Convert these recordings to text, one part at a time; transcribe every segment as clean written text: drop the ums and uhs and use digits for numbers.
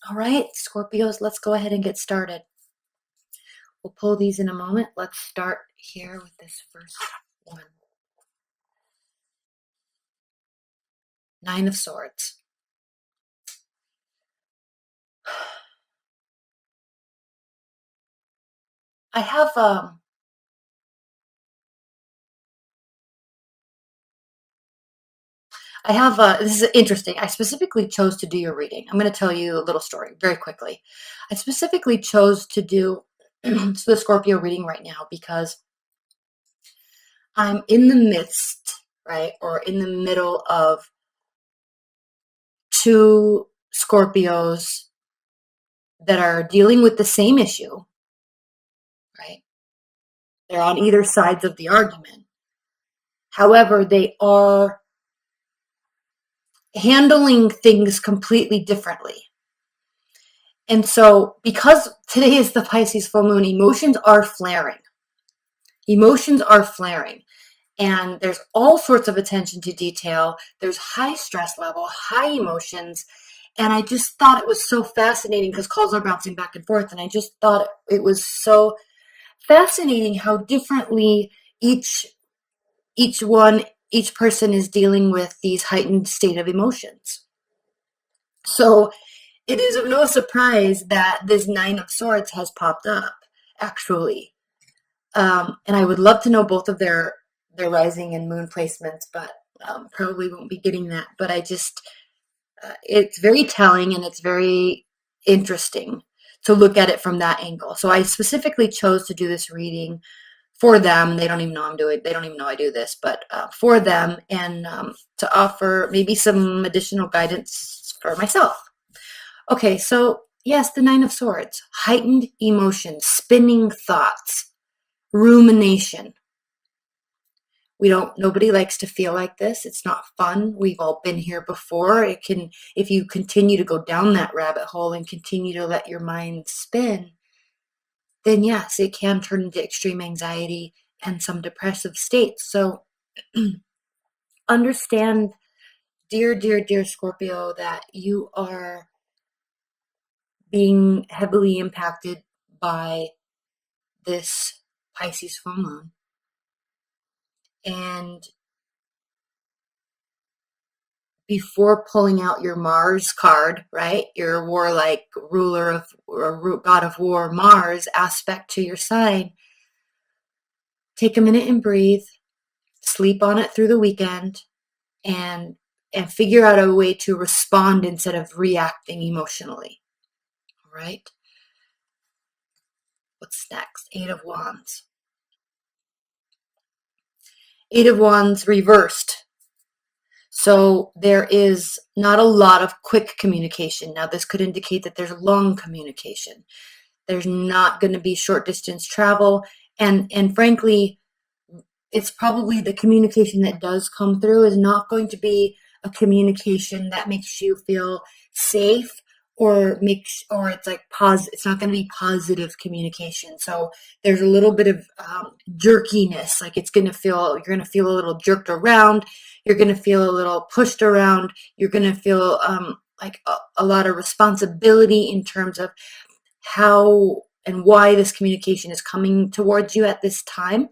All right, Scorpios, let's go ahead and get started. We'll pull these in a moment. Let's start here with this first one. Nine of Swords. I have this is interesting. I specifically chose to do your reading. I'm going to tell you a little story very quickly. I specifically chose to do the Scorpio reading right now because I'm in the midst, right, or in the middle of two Scorpios that are dealing with the same issue, right? They're on either sides of the argument. However, they are handling things completely differently. And so, because today is the Pisces full moon, emotions are flaring. Emotions are flaring. And there's all sorts of attention to detail. There's high stress level, high emotions. And I just thought it was so fascinating because calls are bouncing back and forth. And I just thought it was so fascinating how differently each person is dealing with these heightened state of emotions. So it is of no surprise that this Nine of Swords has popped up, actually. And I would love to know both of their rising and moon placements, but probably won't be getting that. But it's very telling and it's very interesting to look at it from that angle. So I specifically chose to do this reading for them. They don't even know I'm doing. They don't even know I do this, but for them, and to offer maybe some additional guidance for myself. Okay, so yes, the Nine of Swords, heightened emotions, spinning thoughts, rumination. Nobody likes to feel like this. It's not fun. We've all been here before. If you continue to go down that rabbit hole and continue to let your mind spin, then yes, it can turn into extreme anxiety and some depressive states. So understand, dear, dear, dear Scorpio, that you are being heavily impacted by this Pisces full moon. And before pulling out your Mars card, right, your warlike ruler of or god of war Mars aspect to your sign, take a minute and breathe, sleep on it through the weekend, and figure out a way to respond instead of reacting emotionally. All right? What's next? Eight of Wands. Eight of Wands reversed. So there is not a lot of quick communication. Now, this could indicate that there's long communication. There's not going to be short distance travel. And frankly, it's probably the communication that does come through is not going to be a communication that makes you feel safe or it's like it's not going to be positive communication. So there's a little bit of jerkiness. Like you're going to feel a little jerked around. You're going to feel a little pushed around. You're going to feel like a lot of responsibility in terms of how and why this communication is coming towards you at this time.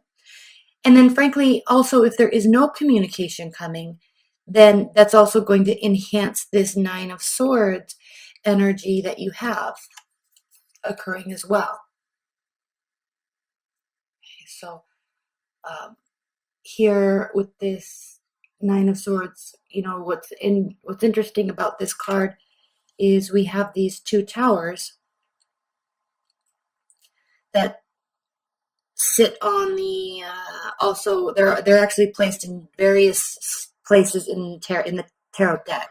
And then frankly, also, if there is no communication coming, then that's also going to enhance this Nine of Swords energy that you have occurring as well. Okay, so here with this Nine of Swords, what's interesting about this card is we have these two towers that sit on the also they're actually placed in various places in the tarot deck.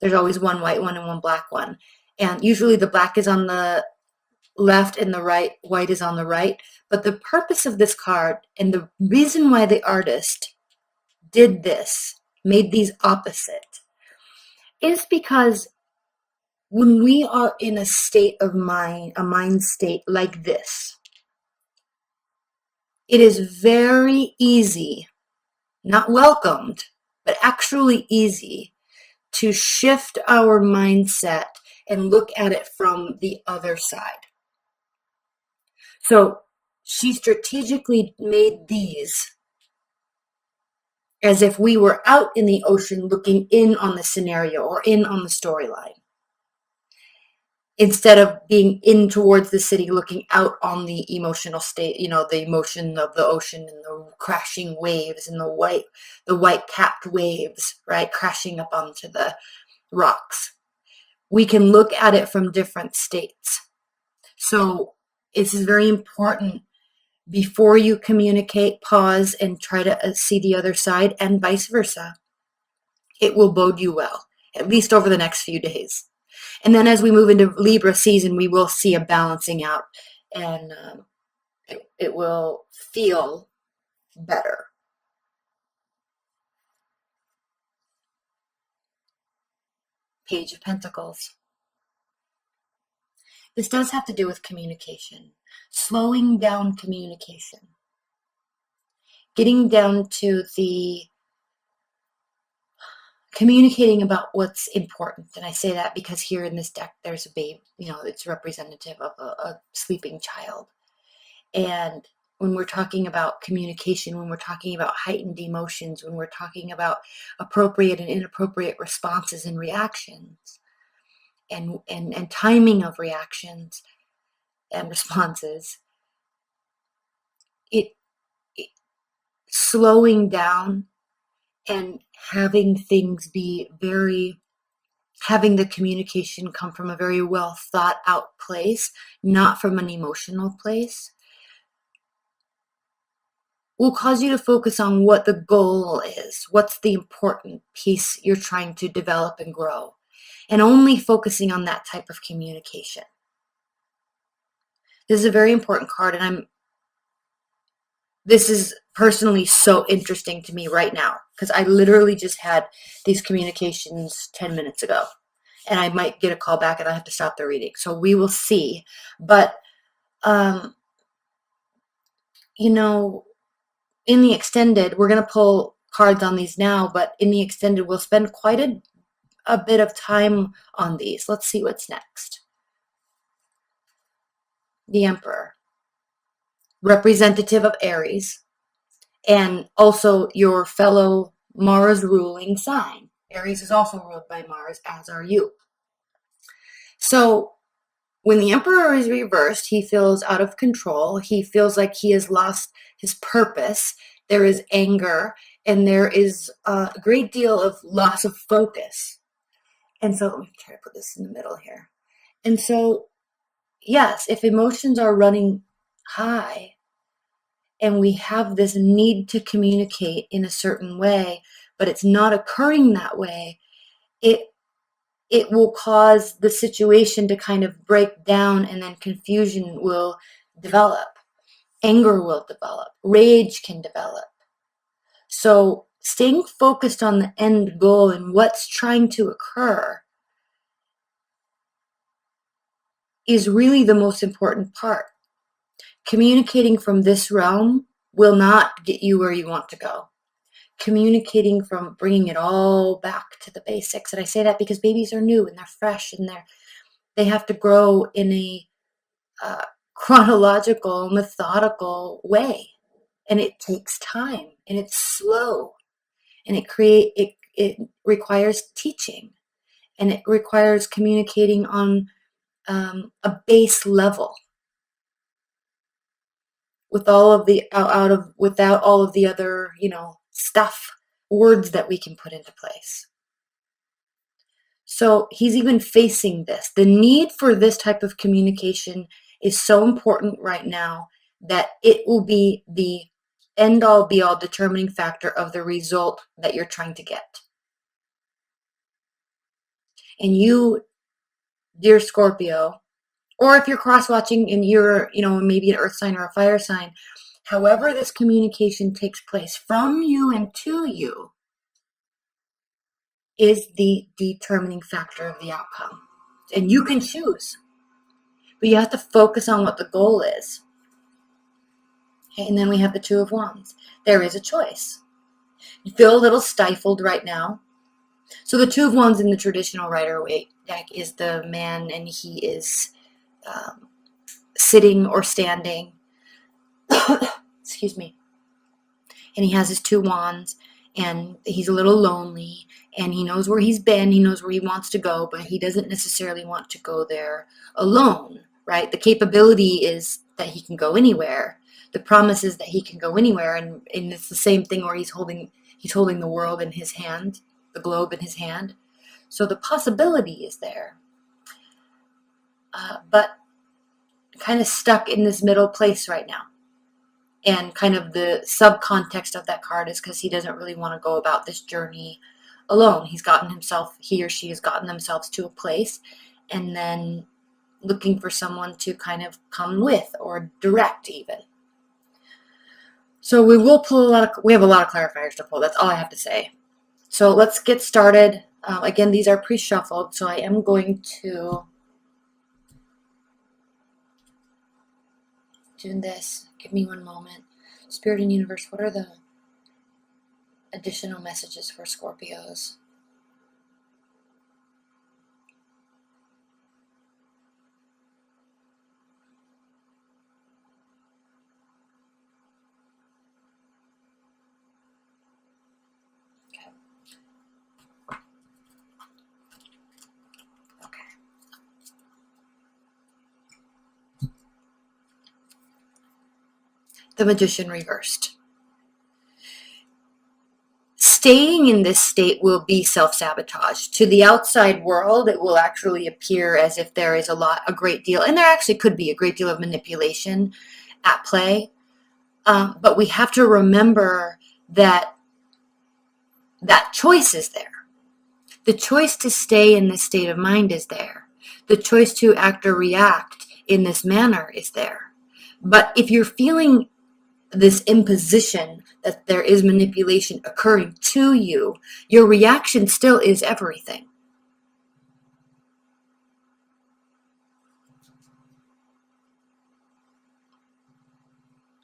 There's always one white one and one black one, and usually the black is on the left and the white is on the right. But the purpose of this card and the reason why the artist did this, made these opposite, is because when we are in a state of mind, a mind state like this, it is very easy, not welcomed, but actually easy to shift our mindset and look at it from the other side. So she strategically made these as if we were out in the ocean looking in on the scenario or in on the storyline, instead of being in towards the city looking out on the emotional state, the emotion of the ocean and the crashing waves and the white capped waves, right, crashing up onto the rocks. We can look at it from different states. So this is very important. Before you communicate, pause and try to see the other side, and vice versa. It will bode you well, at least over the next few days. And then as we move into Libra season, we will see a balancing out, and it will feel better. Page of Pentacles. This does have to do with communication, slowing down communication, getting down to the communicating about what's important. And I say that because here in this deck, there's a babe, it's representative of a sleeping child. And when we're talking about communication, when we're talking about heightened emotions, when we're talking about appropriate and inappropriate responses and reactions, and timing of reactions and responses, it slowing down and having things be having the communication come from a very well thought out place, not from an emotional place, will cause you to focus on what the goal is, what's the important piece you're trying to develop and grow, and only focusing on that type of communication. This is a very important card, and this is personally so interesting to me right now, because I literally just had these communications 10 minutes ago, and I might get a call back and I have to stop the reading. So we will see. But, in the extended, we're going to pull cards on these now, but in the extended, we'll spend quite a bit of time on these. Let's see what's next. The Emperor, representative of Aries, and also your fellow Mars ruling sign. Aries is also ruled by Mars, as are you. So when the Emperor is reversed, he feels out of control. He feels like he has lost his purpose. There is anger, and there is a great deal of loss of focus. And so let me try to put this in the middle here. And so, yes, if emotions are running high and we have this need to communicate in a certain way, but it's not occurring that way, it will cause the situation to kind of break down, and then confusion will develop. Anger will develop. Rage can develop. So staying focused on the end goal and what's trying to occur is really the most important part. Communicating from this realm will not get you where you want to go. Communicating from bringing it all back to the basics. And I say that because babies are new and they're fresh, and they have to grow in a chronological, methodical way. And it takes time, and it's slow, and it requires teaching, and it requires communicating on a base level with all of the without all of the other stuff, words that we can put into place. So he's even facing this. The need for this type of communication is so important right now that it will be the end all be all determining factor of the result that you're trying to get. And you, dear Scorpio, or if you're cross-watching and you're, maybe an earth sign or a fire sign, however this communication takes place from you and to you is the determining factor of the outcome. And you can choose, but you have to focus on what the goal is. Okay, and then we have the Two of Wands. There is a choice. You feel a little stifled right now. So the Two of Wands in the traditional Rider-Waite deck is the man, and he is sitting or standing. Excuse me. And he has his two wands, and he's a little lonely, and he knows where he's been, he knows where he wants to go, but he doesn't necessarily want to go there alone, right? The capability is that he can go anywhere. The promise is that he can go anywhere, and it's the same thing where he's holding the world in his hand, the globe in his hand. So the possibility is there, but kind of stuck in this middle place right now. And kind of the subcontext of that card is because he doesn't really want to go about this journey alone. He or she has gotten themselves to a place, and then looking for someone to kind of come with or direct even. So we have a lot of clarifiers to pull. That's all I have to say. So let's get started. Again, these are pre-shuffled, so I am going to do this. Give me one moment. Spirit and universe, what are the additional messages for Scorpios? The Magician reversed. Staying in this state will be self-sabotage. To the outside world, it will actually appear as if there is a great deal, and there actually could be a great deal of manipulation at play. But we have to remember that choice is there. The choice to stay in this state of mind is there. The choice to act or react in this manner is there. But if you're feeling this imposition that there is manipulation occurring to you, your reaction still is everything.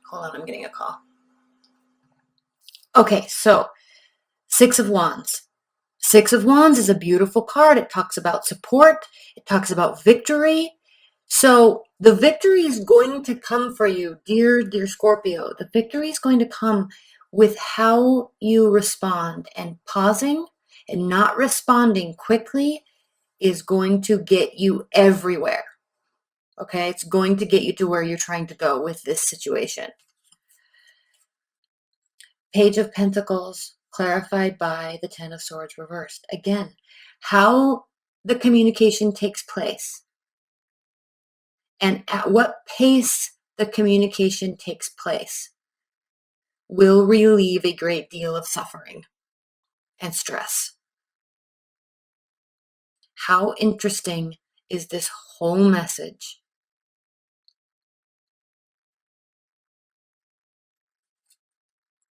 Hold on, I'm getting a call. Okay, so Six of Wands. Six of Wands is a beautiful card. It talks about support. It talks about victory. So the victory is going to come for you, dear Scorpio. The victory is going to come with how you respond, and pausing and not responding quickly is going to get you everywhere. Okay, it's going to get you to where you're trying to go with this situation. Page of Pentacles clarified by the Ten of Swords reversed. Again, how the communication takes place and at what pace the communication takes place will relieve a great deal of suffering and stress. How interesting is this whole message?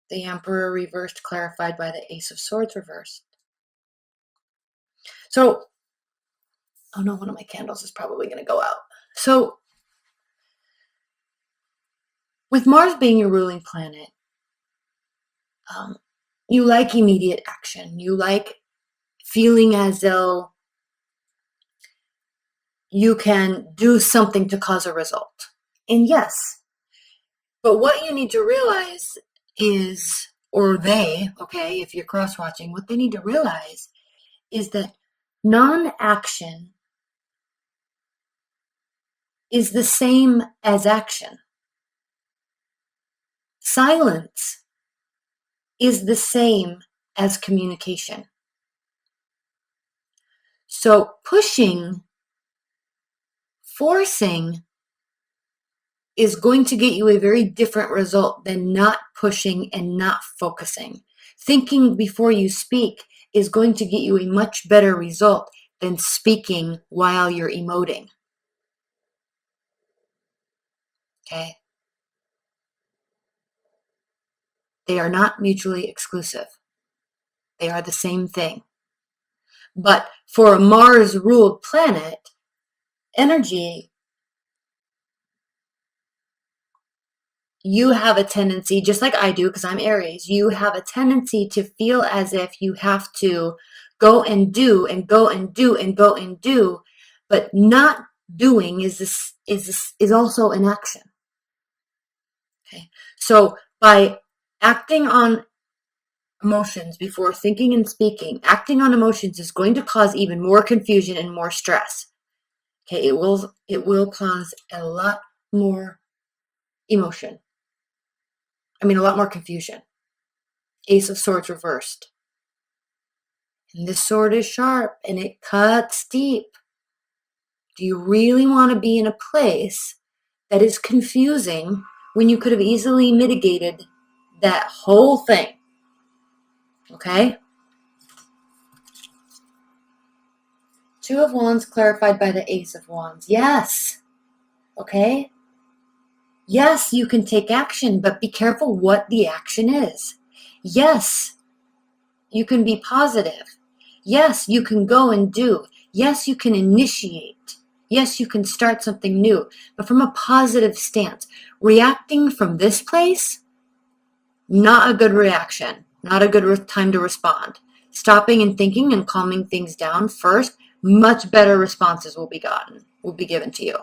The Emperor reversed, clarified by the Ace of Swords reversed. So, oh no, one of my candles is probably going to go out. So, with Mars being your ruling planet, you like immediate action. You like feeling as though you can do something to cause a result. And yes, but what you need to realize is, or they, okay, if you're cross-watching, what they need to realize is that non-action is the same as action. Silence is the same as communication. So pushing, forcing is going to get you a very different result than not pushing and not focusing. Thinking before you speak is going to get you a much better result than speaking while you're emoting. Okay? They are not mutually exclusive. They are the same thing. But for a Mars-ruled planet, energy, you have a tendency, just like I do because I'm Aries, you have a tendency to feel as if you have to go and do and go and do and go and do, but not doing is also an action. Okay, so by acting on emotions before thinking and speaking, acting on emotions is going to cause even more confusion and more stress. Okay, it will cause a lot more emotion. I mean, a lot more confusion. Ace of Swords reversed. And this sword is sharp and it cuts deep. Do you really want to be in a place that is confusing when you could have easily mitigated that whole thing? Okay? Two of Wands clarified by the Ace of Wands. Yes. Okay? Yes, you can take action, but be careful what the action is. Yes, you can be positive. Yes, you can go and do. Yes, you can initiate. Yes, you can start something new, but from a positive stance. Reacting from this place, not a good reaction, not a good time to respond. Stopping and thinking and calming things down first, much better responses will be given to you.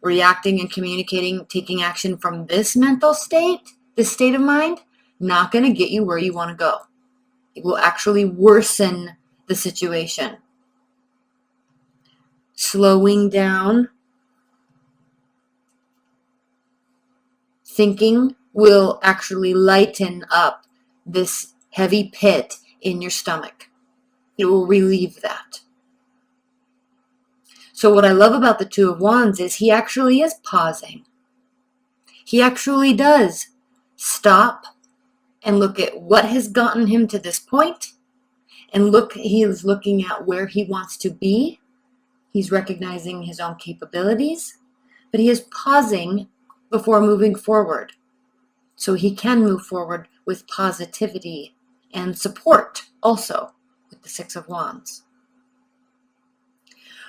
Reacting and communicating, taking action from this mental state, this state of mind, not going to get you where you want to go. It will actually worsen the situation. Slowing down, thinking will actually lighten up this heavy pit in your stomach. It will relieve that. So what I love about the Two of Wands is he actually is pausing. He actually does stop and look at what has gotten him to this point, and he is looking at where he wants to be. He's recognizing his own capabilities, but he is pausing before moving forward. So he can move forward with positivity and support also with the Six of Wands.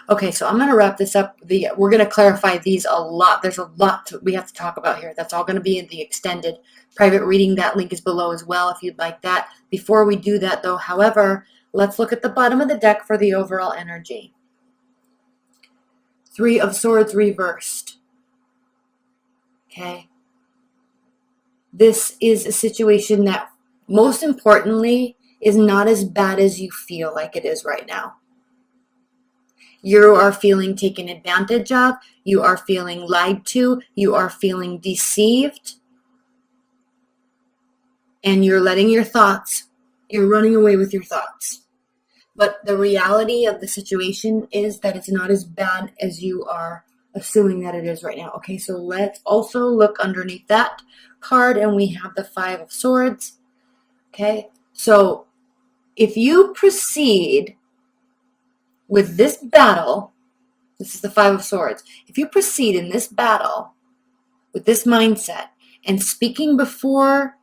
Okay, so I'm going to wrap this up. We're going to clarify these a lot. There's a lot we have to talk about here. That's all going to be in the extended private reading. That link is below as well if you'd like that. Before we do that, though, however, let's look at the bottom of the deck for the overall energy. Three of Swords reversed. Okay. This is a situation that, most importantly, is not as bad as you feel like it is right now. You are feeling taken advantage of. You are feeling lied to. You are feeling deceived. And you're letting your thoughts, you're running away with your thoughts. But the reality of the situation is that it's not as bad as you are assuming that it is right now. Okay, so let's also look underneath that card, and we have the Five of Swords. Okay, so if you proceed with this battle, this is the Five of Swords. If you proceed in this battle with this mindset and speaking before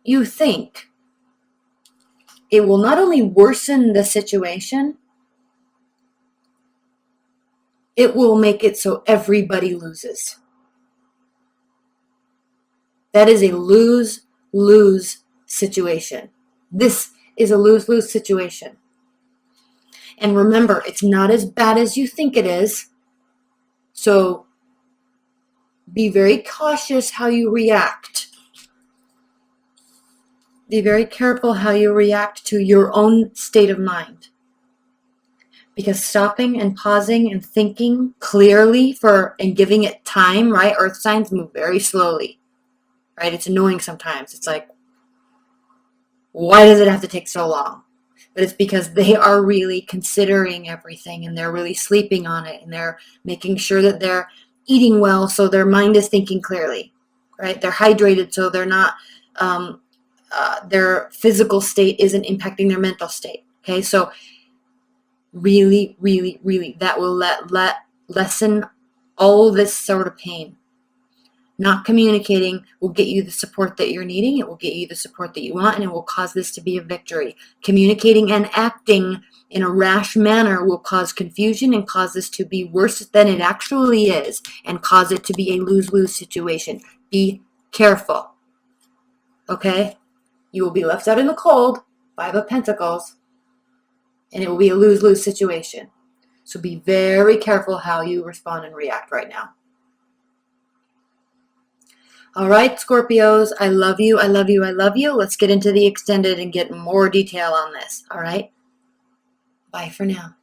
you think, it will not only worsen the situation, it will make it so everybody loses. That is a lose-lose situation. This is a lose-lose situation. And remember, it's not as bad as you think it is. So be very cautious how you react. Be very careful how you react to your own state of mind. Because stopping and pausing and thinking clearly and giving it time, right? Earth signs move very slowly, right? It's annoying sometimes. It's like, why does it have to take so long? But it's because they are really considering everything, and they're really sleeping on it, and they're making sure that they're eating well so their mind is thinking clearly, right? They're hydrated so they're not, their physical state isn't impacting their mental state. Okay, so really, really, really, that will lessen all this sort of pain. Not communicating will get you the support that you're needing. It will get you the support that you want, and it will cause this to be a victory. Communicating and acting in a rash manner will cause confusion and cause this to be worse than it actually is, and cause it to be a lose-lose situation. Be careful. Okay? You will be left out in the cold. Five of Pentacles. and it will be a lose-lose situation. So be very careful how you respond and react right now. All right, Scorpios, I love you, I love you, I love you. Let's get into the extended and get more detail on this, all right? Bye for now.